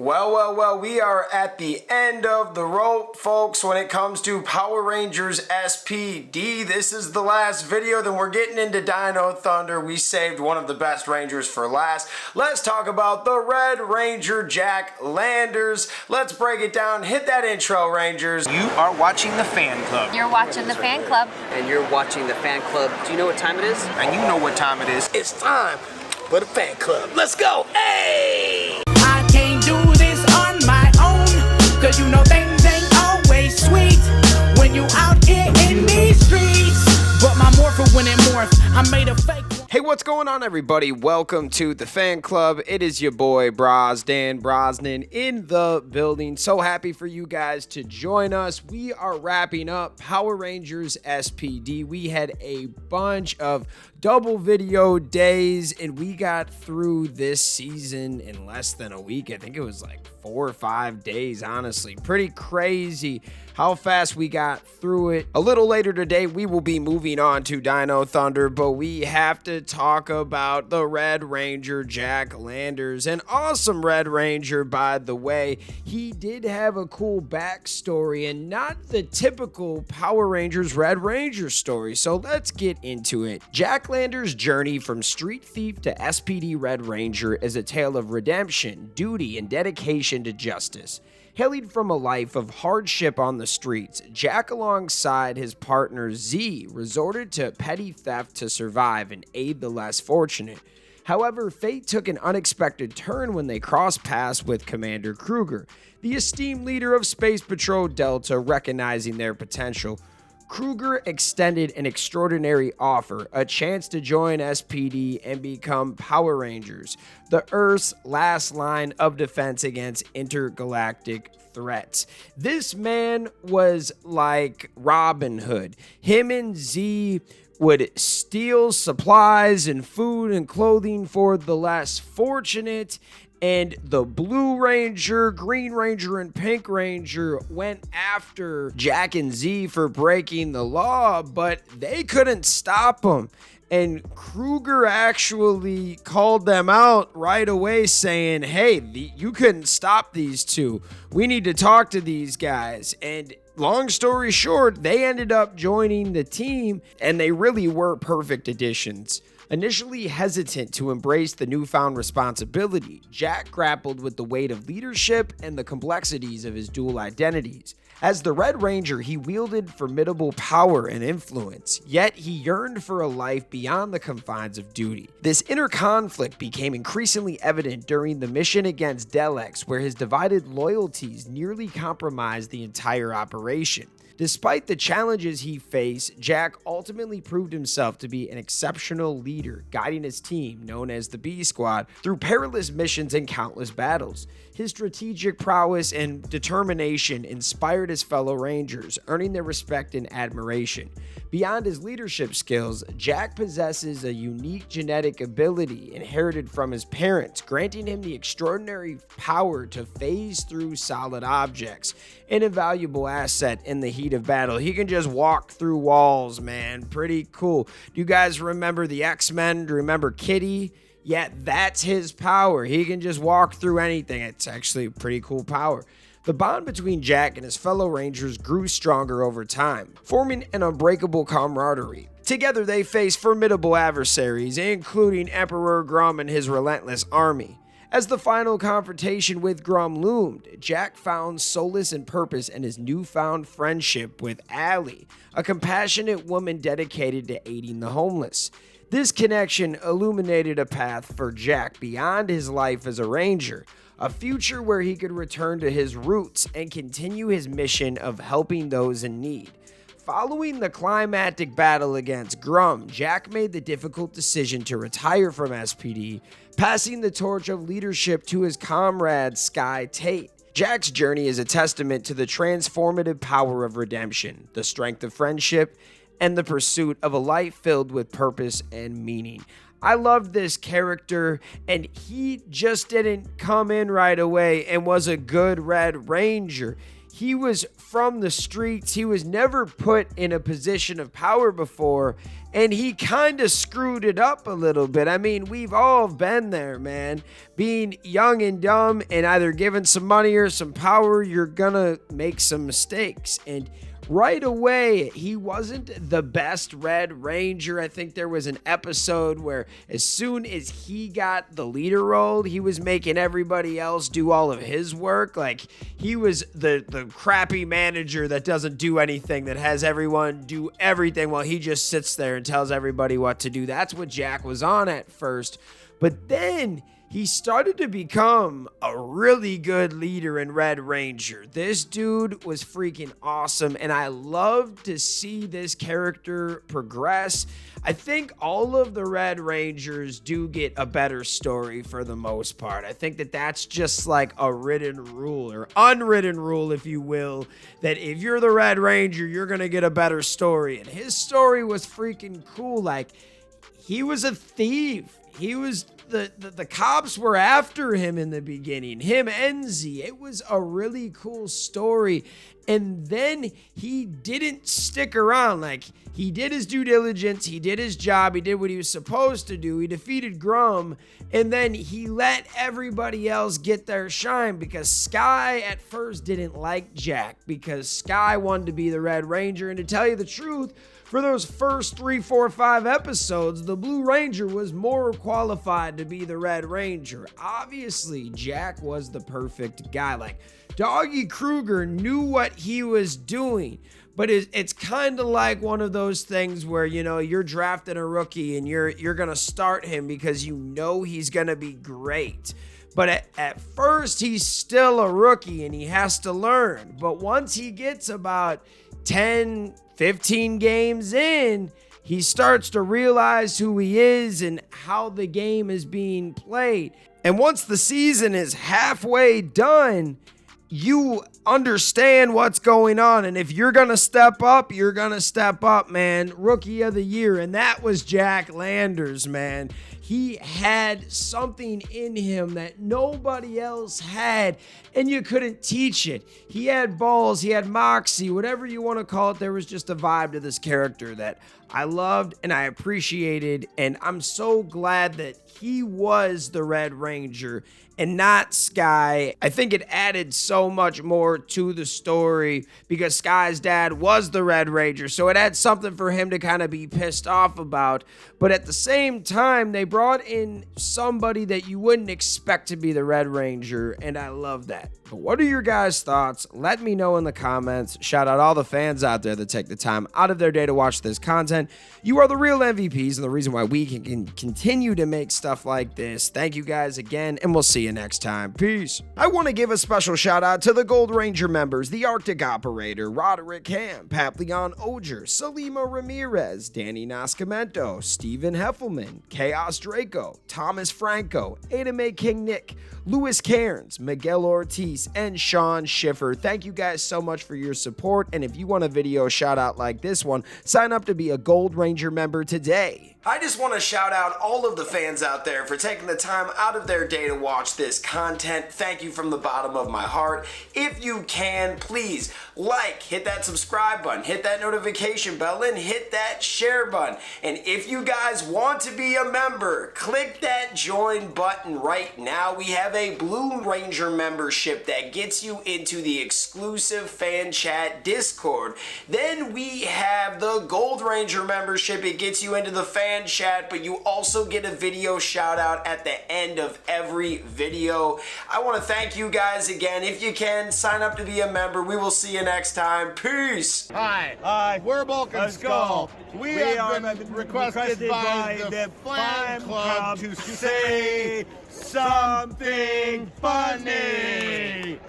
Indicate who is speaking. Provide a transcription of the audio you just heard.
Speaker 1: Well, we are at the end of the rope, folks, when it comes to Power Rangers SPD. This is the last video, then we're getting into Dino Thunder. We saved one of the best Rangers for last. Let's talk about the Red Ranger, Jack Landors. Let's break it down. Hit that intro, Rangers.
Speaker 2: You are watching the fan club.
Speaker 3: You're watching the fan club.
Speaker 4: And you're watching the fan club. Do you know what time it is?
Speaker 2: And you know what time it is.
Speaker 5: It's time for the fan club. Let's go. Hey!
Speaker 6: I can't do this on my own, cause you know things ain't always sweet when you out here in these streets. But my morpher when it morph, I made a fake.
Speaker 1: Hey, what's going on, everybody? Welcome to the fan club. It is your boy Dan Brosnan in the building. So happy for you guys to join us. We are wrapping up Power Rangers SPD. We had a bunch of double video days and we got through this season in less than a week. I think it was like 4 or 5 days, honestly. Pretty crazy how fast we got through it. A little later today, we will be moving on to Dino Thunder, but we have to talk about the Red Ranger, Jack Landors. An awesome Red Ranger, by the way. He did have a cool backstory and not the typical Power Rangers Red Ranger story, so let's get into it. Jack Landors' journey from street thief to SPD Red Ranger is a tale of redemption, duty, and dedication to justice. Hailing from a life of hardship on the streets, Jack alongside his partner Z resorted to petty theft to survive and aid the less fortunate. However, fate took an unexpected turn when they crossed paths with Commander Kruger, the esteemed leader of Space Patrol Delta. Recognizing their potential, Kruger extended an extraordinary offer, a chance to join SPD and become Power Rangers, the Earth's last line of defense against intergalactic threats. This man was like Robin Hood. Him and Z would steal supplies and food and clothing for the less fortunate, and the Blue Ranger, Green Ranger, and Pink Ranger went after Jack and Z for breaking the law, but they couldn't stop them. And Kruger actually called them out right away, saying, hey, you couldn't stop these two. We need to talk to these guys. And long story short, they ended up joining the team, and they really were perfect additions. Initially hesitant to embrace the newfound responsibility, Jack grappled with the weight of leadership and the complexities of his dual identities. As the Red Ranger, he wielded formidable power and influence, yet he yearned for a life beyond the confines of duty. This inner conflict became increasingly evident during the mission against Delex, where his divided loyalties nearly compromised the entire operation. Despite the challenges he faced, Jack ultimately proved himself to be an exceptional leader, guiding his team, known as the B Squad, through perilous missions and countless battles. His strategic prowess and determination inspired his fellow Rangers, earning their respect and admiration. Beyond his leadership skills, Jack possesses a unique genetic ability inherited from his parents, granting him the extraordinary power to phase through solid objects, an invaluable asset in the heat of battle. He can just walk through walls, man. Pretty cool. Do you guys remember the X-Men? Do you remember Kitty? Yeah, that's his power. He can just walk through anything. It's actually a pretty cool power. The bond between Jack and his fellow Rangers grew stronger over time, forming an unbreakable camaraderie. Together, they faced formidable adversaries, including Emperor Grum and his relentless army. As the final confrontation with Grum loomed, Jack found solace and purpose in his newfound friendship with Allie, a compassionate woman dedicated to aiding the homeless. This connection illuminated a path for Jack beyond his life as a Ranger, a future where he could return to his roots and continue his mission of helping those in need. Following the climactic battle against Grum, Jack made the difficult decision to retire from SPD, passing the torch of leadership to his comrade Sky Tate. Jack's journey is a testament to the transformative power of redemption, the strength of friendship, and the pursuit of a life filled with purpose and meaning. I loved this character, and he just didn't come in right away and was a good Red Ranger. he was from the streets. He was never put in a position of power before, and he kind of screwed it up a little bit. I mean, we've all been there, man. Being young and dumb and either given some money or some power, you're gonna make some mistakes. And right away, he wasn't the best Red Ranger. I think there was an episode where as soon as he got the leader role, he was making everybody else do all of his work. Like, he was the crappy manager that doesn't do anything, that has everyone do everything while he just sits there and tells everybody what to do. That's what Jack was on at first. But then he started to become a really good leader in Red Ranger. This dude was freaking awesome, and I love to see this character progress. I think all of the Red Rangers do get a better story for the most part. I think that that's just like a written rule, or unwritten rule, if you will, that if you're the Red Ranger, you're going to get a better story. And his story was freaking cool. Like, he was a thief. He was the cops were after him in the beginning, him and Z. It was a really cool story. And then he didn't stick around. Like, he did his due diligence, he did his job, he did what he was supposed to do. He defeated Grum, and then he let everybody else get their shine, because Sky at first didn't like Jack, because Sky wanted to be the Red Ranger. And to tell you the truth, for those first 3, 4, 5 episodes, the Blue Ranger was more qualified to be the Red Ranger. Obviously, Jack was the perfect guy. Like, Doggy Kruger knew what he was doing, but it's kind of like one of those things where, you know, you're drafting a rookie and you're going to start him because you know he's going to be great. But at first, he's still a rookie and he has to learn. But once he gets about 10, 15 games in, he starts to realize who he is and how the game is being played. And once the season is halfway done, you understand what's going on. And if you're going to step up, you're going to step up, man. Rookie of the year. And that was Jack Landors, man. He had something in him that nobody else had, and you couldn't teach it. He had balls, he had moxie, whatever you want to call it. There was just a vibe to this character that I loved and I appreciated, and I'm so glad that he was the Red Ranger and not Sky. I think it added so much more to the story because Sky's dad was the Red Ranger, so it had something for him to kind of be pissed off about. But at the same time, they brought in somebody that you wouldn't expect to be the Red Ranger, and I love that. But what are your guys' thoughts? Let me know in the comments. Shout out all the fans out there that take the time out of their day to watch this content. You are the real MVPs and the reason why we can continue to make stuff like this. Thank you guys again, and we'll see you next time. Peace. I want to give a special shout out to the Gold Ranger members, the Arctic Operator, Roderick Ham, Papleon Oger, Salima Ramirez, Danny Nascimento, Stephen Heffelman, Chaos Draco, Thomas Franco, Ada Mae King Nick, Louis Cairns, Miguel Ortiz, and Sean Schiffer. Thank you guys so much for your support, and if you want a video shout out like this one, sign up to be a Gold Ranger member today. I just want to shout out all of the fans out there for taking the time out of their day to watch this content. Thank you from the bottom of my heart. If you can, please hit that subscribe button, hit that notification bell, and hit that share button. And if you guys want to be a member, click that join button right now. We have a Blue Ranger membership that gets you into the exclusive fan chat Discord. Then we have the Gold Ranger membership. It gets you into the fan chat, but you also get a video shout out at the end of every video. I want to thank you guys again. If you can, sign up to be a member. We will see you next time. Peace.
Speaker 3: Hi, we're Bulk and Skull. We have been requested by the Fan Club to say something funny.